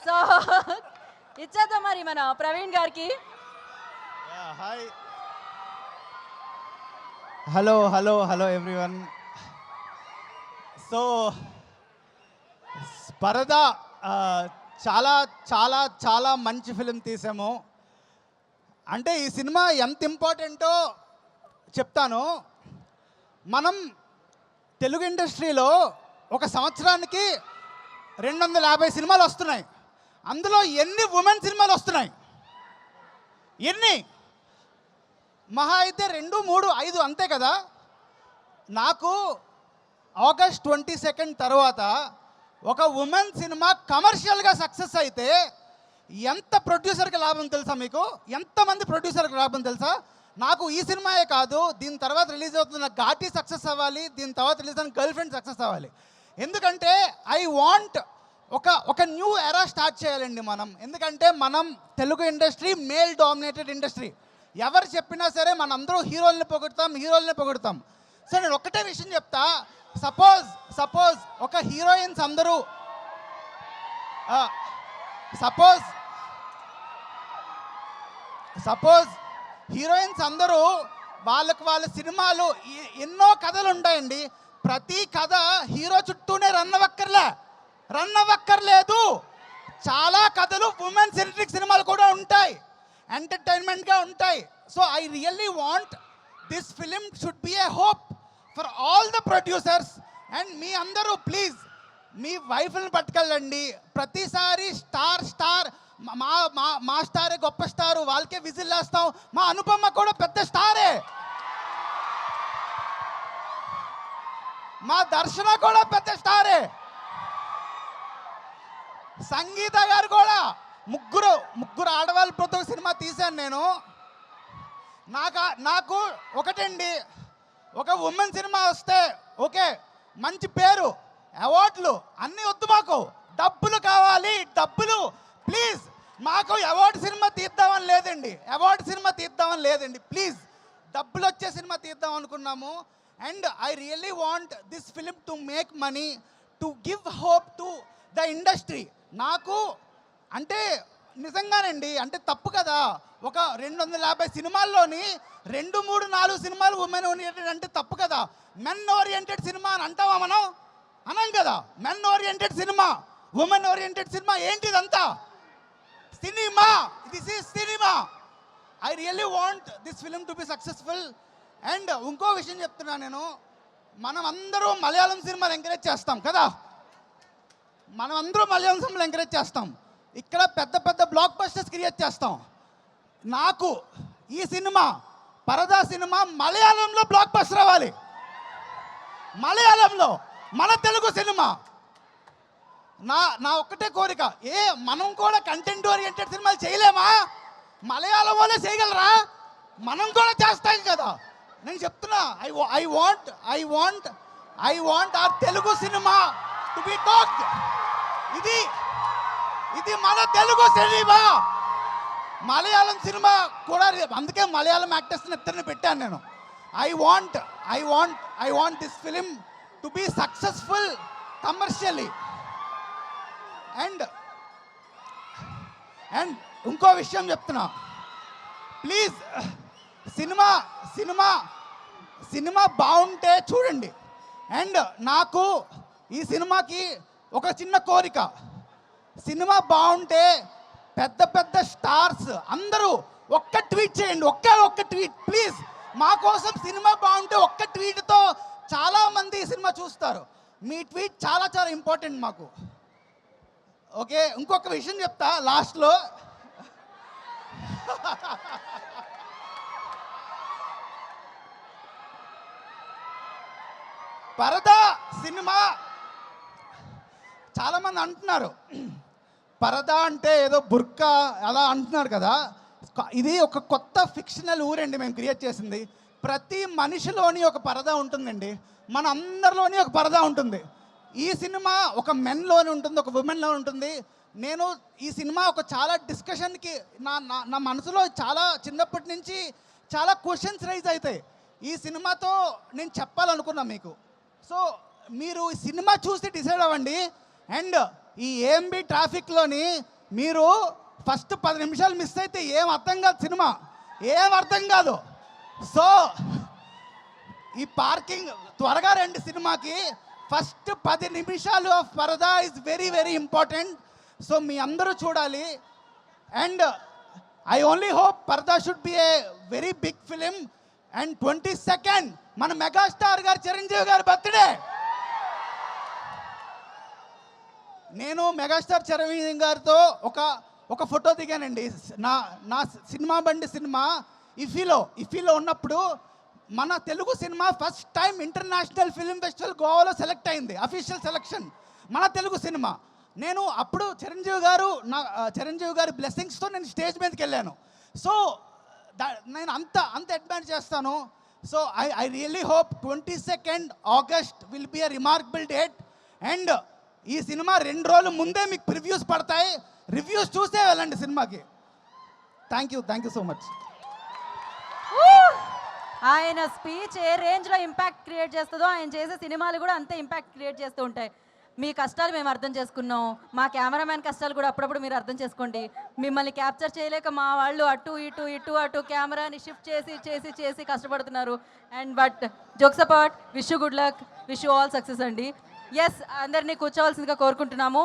So ఇచ్చేద్దాం మరి మన ప్రవీణ్ గారికి. Hi, hello everyone. సో పరదా చాలా చాలా చాలా మంచి ఫిలిం తీసాము. అంటే ఈ సినిమా ఎంత ఇంపార్టెంటో చెప్తాను. మనం తెలుగు ఇండస్ట్రీలో ఒక సంవత్సరానికి 250 సినిమాలు వస్తున్నాయి. అందులో ఎన్ని ఉమెన్ సినిమాలు వస్తున్నాయి? ఎన్ని? మహా అయితే 2, 3, 5 అంతే కదా. నాకు ఆగస్ట్ 22 తర్వాత ఒక ఉమెన్ సినిమా కమర్షియల్గా సక్సెస్ అయితే ఎంత ప్రొడ్యూసర్కి లాభం తెలుసా మీకు? ఎంతమంది ప్రొడ్యూసర్కి లాభం తెలుసా? నాకు ఈ సినిమాయే కాదు, దీని తర్వాత రిలీజ్ అవుతున్న ఘాటీ సక్సెస్ అవ్వాలి, దీని తర్వాత రిలీజ్ అయిన గర్ల్ ఫ్రెండ్ సక్సెస్ అవ్వాలి. ఎందుకంటే ఐ వాంట్ ఒక న్యూ ఎరా స్టార్ట్ చేయాలండి మనం. ఎందుకంటే మనం Telugu industry male dominated industry. ఎవరు చెప్పినా సరే మనందరూ హీరోల్ని పొగుడతాం. సో నేను ఒక్కటే విషయం చెప్తా. సపోజ్ ఒక హీరోయిన్స్ అందరూ సపోజ్ హీరోయిన్స్ అందరూ వాళ్ళ సినిమాలు ఎన్నో కథలు ఉంటాయండి. ప్రతి కథ హీరో చుట్టూనే రన్ అవ్వక్కర్లేదు. చాలా కథలు ఉమెన్ సెంట్రిక్ సినిమాలు కూడా ఉంటాయి, ఎంటర్టైన్మెంట్గా ఉంటాయి. So I really want this film should be a hope for all the producers. And మీ అందరూ ప్లీజ్ మీ వైఫ్ని పట్టుకెళ్ళండి. ప్రతిసారి స్టార్ మా స్టారే గొప్ప స్టారు, వాళ్ళకే విజిల్ వేస్తాం. మా అనుపమ కూడా పెద్ద స్టారే, మా దర్శన కూడా పెద్ద స్టారే, సంగీత గారు కూడా. ముగ్గురు ఆడవాళ్ళతో సినిమా తీశాను నేను. నాకు ఒకటండి, ఒక ఉమెన్ సినిమా వస్తే ఓకే, మంచి పేరు, అవార్డులు అన్నీ వద్దు. మాకు డబ్బులు కావాలి, డబ్బులు ప్లీజ్. మాకు అవార్డు సినిమా తీద్దామని లేదండి, ప్లీజ్. డబ్బులు వచ్చే సినిమా తీద్దాం అనుకున్నాము. And I really want this film to make money, to give hope to the industry. నాకు అంటే నిజంగానండి, అంటే తప్పు కదా. ఒక 250 సినిమాల్లోని 2, 3, 4 సినిమాలు ఉమెన్ ఓరియంటెడ్ అంటే తప్పు కదా. మెన్ ఓరియంటెడ్ సినిమా అని అంటావా మనం? అనం కదా. Men oriented cinema, women oriented cinema ఏంటిదంతా? Cinema. This is cinema. I really want this film to be successful. And ఇంకో విషయం చెప్తున్నా నేను, మనం అందరూ మలయాళం సినిమాలు ఎంకరేజ్ చేస్తాం కదా. ఇక్కడ పెద్ద బ్లాక్ బస్టర్స్ క్రియేట్ చేస్తాం. నాకు ఈ సినిమా పరదా సినిమా మలయాళంలో బ్లాక్ బస్టర్ అవ్వాలి. మలయాళంలో మన తెలుగు సినిమా. నా ఒక్కటే కోరిక, మనం కూడా కంటెంట్ ఓరియంటెడ్ సినిమాలు చేయలేమా? మలయాళం వాళ్ళే చేయగలరా? మనం కూడా చేస్తాం కదా. నేను చెప్తున్నా, ఐ వాంట్ ఆ Telugu cinema to be talked. ఇది మన తెలుగు సినిమా. మలయాళం సినిమా కూడా, అందుకే మలయాళం యాక్టర్స్ని ఇద్దరిని పెట్టాను నేను. I want this film to be successful commercially. And ఇంకో విషయం చెప్తున్నా, ప్లీజ్. సినిమా బాగుంటే చూడండి. అండ్ నాకు ఈ సినిమాకి ఒక చిన్న కోరిక, సినిమా బాగుంటే పెద్ద స్టార్స్ అందరూ ఒక్క ట్వీట్ చేయండి, ఒక్క ట్వీట్ ప్లీజ్. మా కోసం సినిమా బాగుంటే ఒక్క ట్వీట్తో చాలామంది ఈ సినిమా చూస్తారు. మీ ట్వీట్ చాలా చాలా ఇంపార్టెంట్ మాకు. ఓకే, ఇంకొక విషయం చెప్తా లాస్ట్లో. పరదా సినిమా చాలామంది అంటున్నారు, పరదా అంటే ఏదో బుర్కా అలా అంటున్నారు కదా. ఇది ఒక కొత్త ఫిక్షనల్ ఊరండి మేము క్రియేట్ చేసింది. ప్రతి మనిషిలోని ఒక పరదా ఉంటుందండి, మన అందరిలోని ఒక పరదా ఉంటుంది. ఈ సినిమా ఒక మెన్లోని ఉంటుంది, ఒక ఉమెన్లో ఉంటుంది. నేను ఈ సినిమా ఒక చాలా డిస్కషన్కి నా మనసులో చాలా చిన్నప్పటి నుంచి చాలా క్వశ్చన్స్ రైజ్ అవుతాయి. ఈ సినిమాతో నేను చెప్పాలనుకున్నా మీకు. సో మీరు ఈ సినిమా చూసి డిసైడ్ అవ్వండి. అండ్ ఈ ఏఎంబి ట్రాఫిక్లోని మీరు ఫస్ట్ 10 నిమిషాలు మిస్ అయితే ఏం అర్థం కాదు సినిమా, ఏం అర్థం కాదు. సో ఈ పార్కింగ్ త్వరగా రండి సినిమాకి. ఫస్ట్ 10 నిమిషాలు of Paradha is very very important. So మీ అందరూ చూడాలి. And I only hope Paradha should be a very big film. And 22nd మన మెగాస్టార్ గారు చిరంజీవి గారి బర్త్డే. నేను మెగాస్టార్ చిరంజీవి గారితో ఒక ఫోటో దిగానండి. నా సినిమా బండి సినిమా ఇఫీలో ఉన్నప్పుడు మన Telugu cinema first time international film festival గోవాలో సెలెక్ట్ అయింది, అఫీషియల్ సెలక్షన్ మన తెలుగు సినిమా. నేను అప్పుడు చిరంజీవి గారి బ్లెస్సింగ్స్తో నేను స్టేజ్ మీదకి వెళ్ళాను. సో నేను అంత అడ్వాన్స్ చేస్తాను. So I really hope 22nd August will be a remarkable date. And ఈ సినిమా 2 రోజుల ముందే మీకు ప్రివ్యూస్ పడతాయి, రివ్యూస్ చూసే వెళ్ళండి సినిమాకి. Thank you so much. ఆయన స్పీచ్ ఏ రేంజ్లో ఇంపాక్ట్ క్రియేట్ చేస్తుందో ఆయన చేసే సినిమాలు కూడా అంతే ఇంపాక్ట్ క్రియేట్ చేస్తూ ఉంటాయి. మీ కష్టాలు మేము అర్థం చేసుకున్నాం, మా కెమెరామ్యాన్ కష్టాలు కూడా అప్పుడప్పుడు మీరు అర్థం చేసుకోండి. మిమ్మల్ని క్యాప్చర్ చేయలేక మా వాళ్ళు అటు ఇటు కెమెరాని షిఫ్ట్ చేసి కష్టపడుతున్నారు. And but jokes apart, wish you good luck, wish you all success అండి. ఎస్, అందరినీ కూర్చోవాల్సిందిగా కోరుకుంటున్నాము.